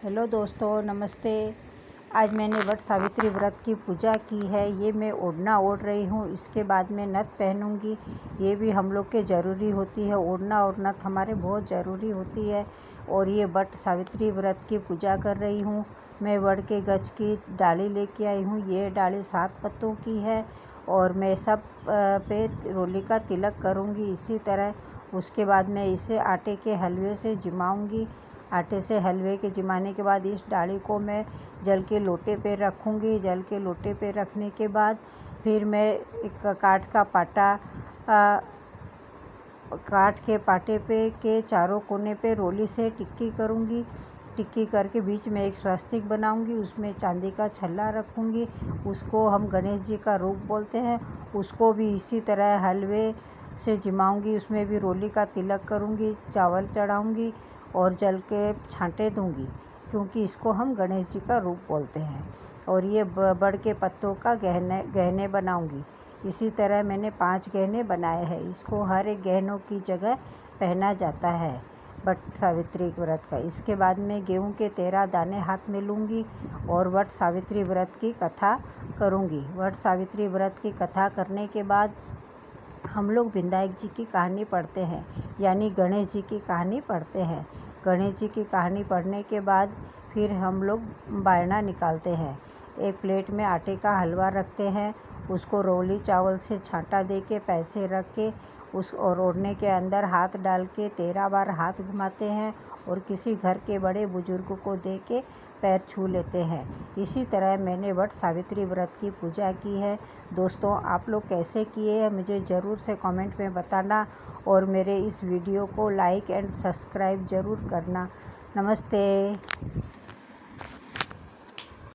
Hello दोस्तों, नमस्ते। आज मैंने वट सावित्री व्रत की पूजा की है। ये मैं ओढ़ना ओढ़ रही हूँ। इसके बाद मैं नथ पहनूँगी। ये भी हम लोग के ज़रूरी होती है। ओढ़ना और नथ हमारे बहुत ज़रूरी होती है। और ये वट सावित्री व्रत की पूजा कर रही हूँ। मैं वट के गज की डाली लेके आई हूँ। ये डाली 7 पत्तों की है और मैं सब पे रोली का तिलक करूँगी इसी तरह। उसके बाद मैं इसे आटे के हलवे से जिमाऊँगी। आटे से हलवे के जिमाने के बाद इस डाली को मैं जल के लोटे पे रखूँगी। जल के लोटे पे रखने के बाद फिर मैं एक काठ का पाटा काठ के पाटे पे के चारों कोने पे रोली से टिक्की करूँगी। टिक्की करके बीच में एक स्वास्तिक बनाऊँगी। उसमें चांदी का छल्ला रखूँगी। उसको हम गणेश जी का रूप बोलते हैं। उसको भी इसी तरह हलवे से जिमाऊँगी। उसमें भी रोली का तिलक करूँगी, चावल चढ़ाऊँगी और जल के छांटे दूँगी, क्योंकि इसको हम गणेश जी का रूप बोलते हैं। और ये बड़ के पत्तों का गहने बनाऊँगी। इसी तरह मैंने 5 गहने बनाए हैं। इसको हर एक गहनों की जगह पहना जाता है वट सावित्री व्रत का। इसके बाद मैं गेहूं के 13 दाने हाथ में लूँगी और वट सावित्री व्रत की कथा करूँगी। वट सावित्री व्रत की कथा करने के बाद हम लोग विनायक जी की कहानी पढ़ते हैं, यानी गणेश जी की कहानी पढ़ते हैं। गणेश जी की कहानी पढ़ने के बाद फिर हम लोग बायना निकालते हैं। एक प्लेट में आटे का हलवा रखते हैं। उसको रोली चावल से छांटा दे के पैसे रख के उस और ओढ़ने के अंदर हाथ डाल के 13 बार हाथ घुमाते हैं और किसी घर के बड़े बुजुर्ग को दे के पैर छू लेते हैं। इसी तरह मैंने वट सावित्री व्रत की पूजा की है। दोस्तों, आप लोग कैसे किए हैं मुझे ज़रूर से कमेंट में बताना और मेरे इस वीडियो को लाइक एंड सब्सक्राइब ज़रूर करना। नमस्ते।